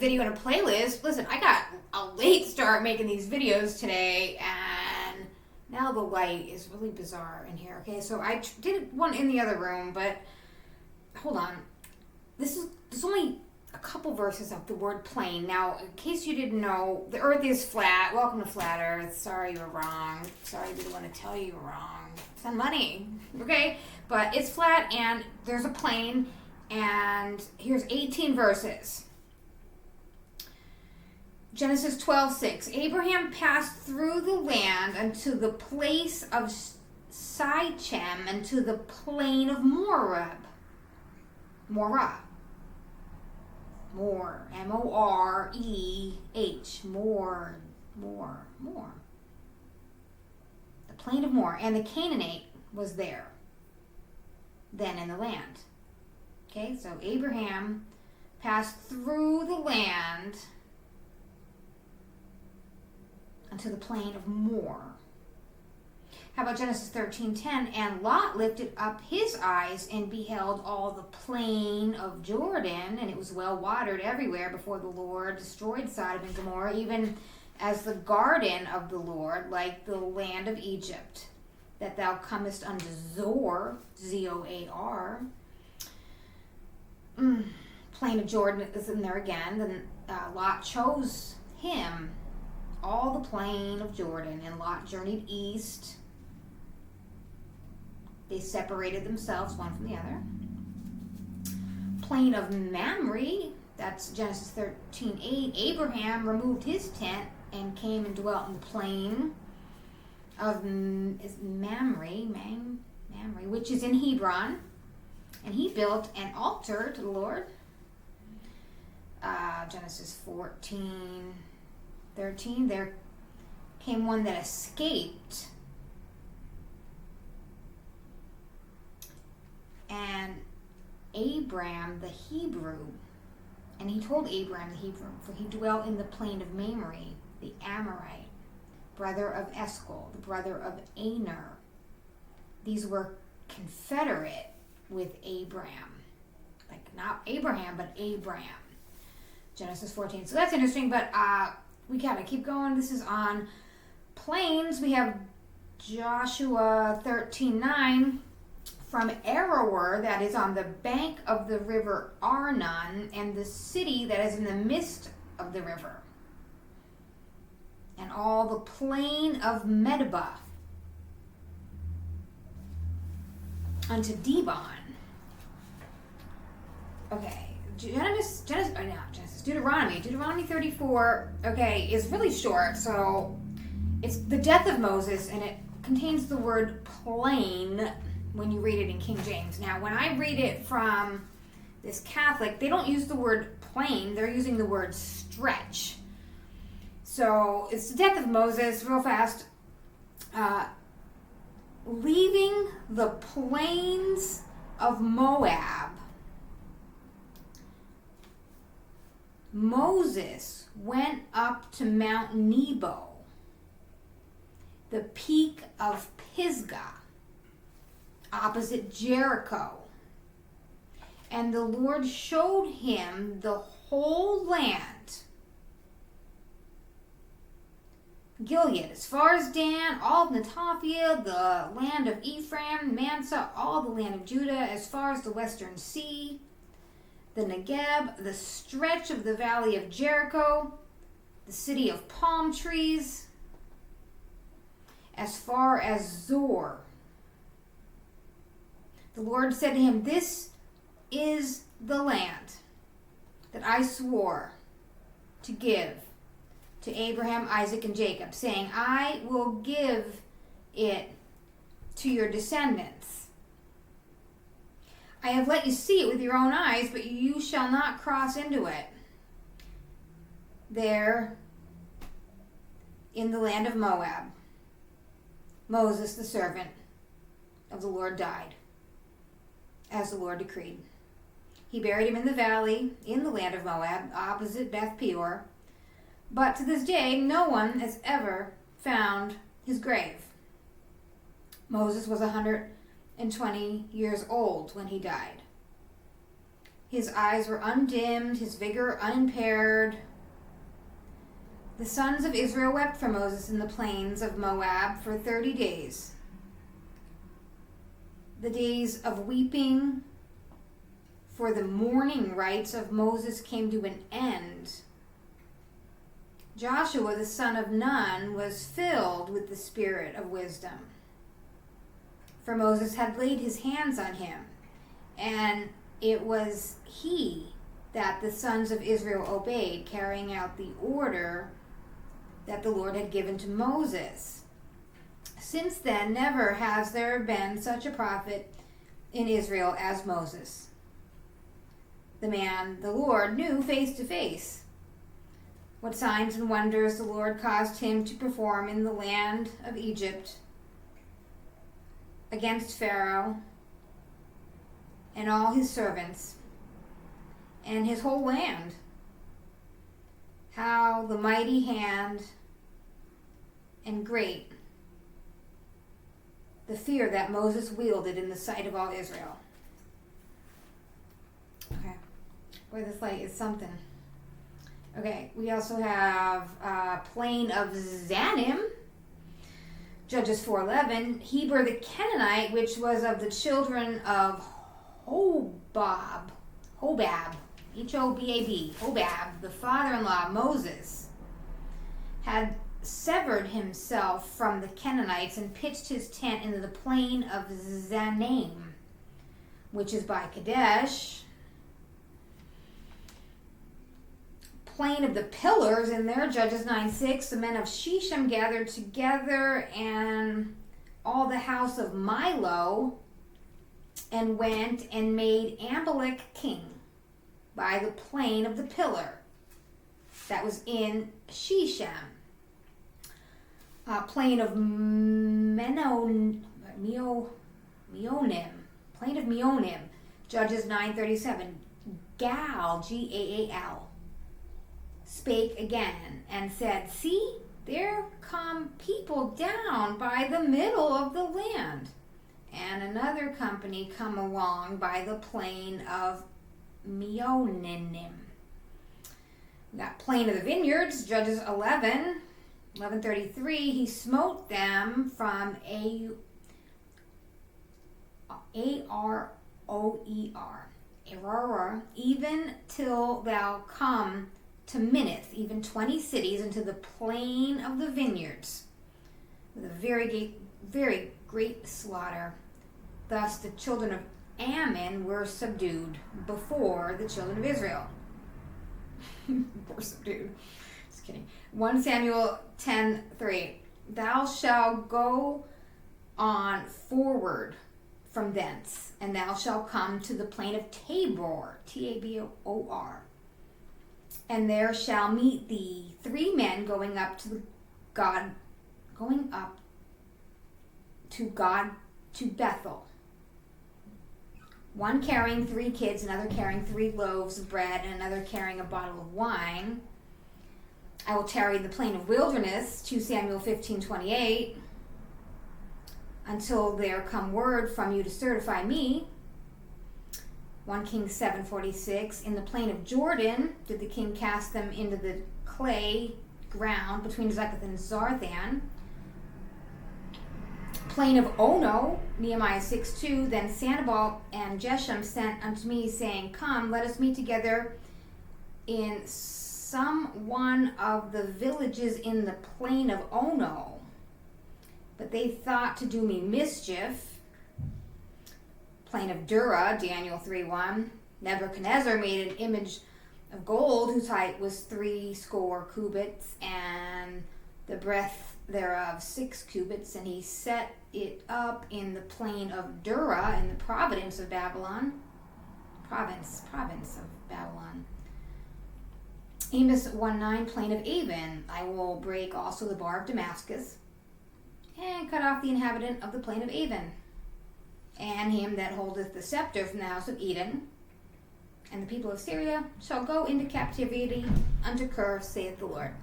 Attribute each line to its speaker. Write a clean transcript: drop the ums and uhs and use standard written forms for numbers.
Speaker 1: video in a playlist. Listen, I got a late start making these videos today, and now the light is really bizarre in here. Okay, so I did one in the other room, but hold on. There's only a couple verses of the word plane. Now, in case you didn't know, the earth is flat. Welcome to Flat Earth. Sorry you were wrong. Sorry I didn't want to tell you were wrong. Send money, okay? But it's flat, and there's a plane, and here's 18 verses. Genesis 12:6. Abraham passed through the land unto the place of Sichem and to the plain of Moreh. Moreh. More. M-O-R-E-H. More. The plain of Moreh. And the Canaanite was there then in the land. Okay, so Abraham passed through the land unto the plain of Moreh. How about Genesis 13:10? And Lot lifted up his eyes and beheld all the plain of Jordan, and it was well watered everywhere before the Lord destroyed Sodom and Gomorrah, even as the garden of the Lord, like the land of Egypt, that thou comest unto Zoar, Z-O-A-R. Plain of Jordan is in there again. Then Lot chose him all the plain of Jordan, and Lot journeyed east. They separated themselves one from the other. Plain of Mamre, that's Genesis 13:8. Abraham removed his tent and came and dwelt in the plain of Mamre, which is in Hebron. And he built an altar to the Lord. Genesis 14:13. There came one that escaped, and Abram the Hebrew, and he told Abram the Hebrew, for he dwelt in the plain of Mamre, the Amorite, brother of Eshcol, the brother of Aner. These were confederate with Abram. Like not Abraham, but Abram. Genesis 14. So that's interesting, but we gotta keep going. This is on plains. We have Joshua 13:9. From Aroer, that is on the bank of the river Arnon, and the city that is in the midst of the river, and all the plain of Medeba unto Dibon. Okay, Deuteronomy 34, okay, is really short, so it's the death of Moses, and it contains the word plain when you read it in King James. Now, when I read it from this Catholic, they don't use the word plain, they're using the word stretch. So, it's the death of Moses, real fast. Leaving the plains of Moab, Moses went up to Mount Nebo, the peak of Pisgah, opposite Jericho. And the Lord showed him the whole land, Gilead, as far as Dan, all of Netophaah, the land of Ephraim, Manasseh, all the land of Judah, as far as the western sea, the Negeb, the stretch of the valley of Jericho, the city of palm trees, as far as Zor. The Lord said to him, this is the land that I swore to give to Abraham, Isaac, and Jacob, saying, I will give it to your descendants. I have let you see it with your own eyes, but you shall not cross into it. There, in the land of Moab, Moses, the servant of the Lord, died, as the Lord decreed. He buried him in the valley, in the land of Moab, opposite Beth Peor. But to this day, no one has ever found his grave. Moses was 120 years old when he died. His eyes were undimmed, his vigor unimpaired. The sons of Israel wept for Moses in the plains of Moab for 30 days. The days of weeping for the mourning rites of Moses came to an end. Joshua, the son of Nun, was filled with the spirit of wisdom, for Moses had laid his hands on him, and it was he that the sons of Israel obeyed, carrying out the order that the Lord had given to Moses. Since then, never has there been such a prophet in Israel as Moses, the man the Lord knew face to face. What signs and wonders the Lord caused him to perform in the land of Egypt against Pharaoh and all his servants and his whole land. How the mighty hand and great the fear that Moses wielded in the sight of all Israel. Okay. Boy, this light is something. Okay, we also have plain of Zanim, Judges 4:11. Heber the Canaanite, which was of the children of Hobab, H-O-B-A-B, Hobab, the father-in-law of Moses, had severed himself from the Canaanites and pitched his tent into the plain of Zanim, which is by Kadesh. Plain of the pillars in there, Judges 9:6. The men of Shechem gathered together and all the house of Milo and went and made Amalek king by the plain of the pillar that was in Shechem. Plain of Meonim, plain of Meonim, Judges 9:37. Gal, G-A-A-L, spake again and said, see, there come people down by the middle of the land. And another company come along by the plain of Meonim. We got plain of the vineyards, Judges 11:33. He smote them from Aroer, even till thou come to Minnith, even 20 cities, into the plain of the vineyards, with a very great slaughter. Thus the children of Ammon were subdued before the children of Israel. Were subdued. Just kidding. 1 Samuel 10:3. Thou shalt go on forward from thence, and thou shalt come to the plain of Tabor, T-A-B-O-R. And there shall meet thee 3 men going up to Bethel. One carrying 3 kids, another carrying 3 loaves of bread, and another carrying a bottle of wine. I will tarry in the plain of wilderness, 2 Samuel 15:28, until there come word from you to certify me. 1 Kings 7:46. In the plain of Jordan did the king cast them into the clay ground between Zeketh and Zarthan. Plain of Ono, Nehemiah 6:2. Then Sanballat and Geshem sent unto me, saying, come, let us meet together in some one of the villages in the plain of Ono. But they thought to do me mischief. Plain of Dura, Daniel 3:1. Nebuchadnezzar made an image of gold whose height was 80 cubits and the breadth thereof 6 cubits, and he set it up in the plain of Dura in the province of Babylon. Province of Babylon. Amos 1:9, plain of Avon. I will break also the bar of Damascus and cut off the inhabitant of the plain of Avon, and him that holdeth the scepter from the house of Edom. And the people of Syria shall go into captivity unto Kir, saith the Lord.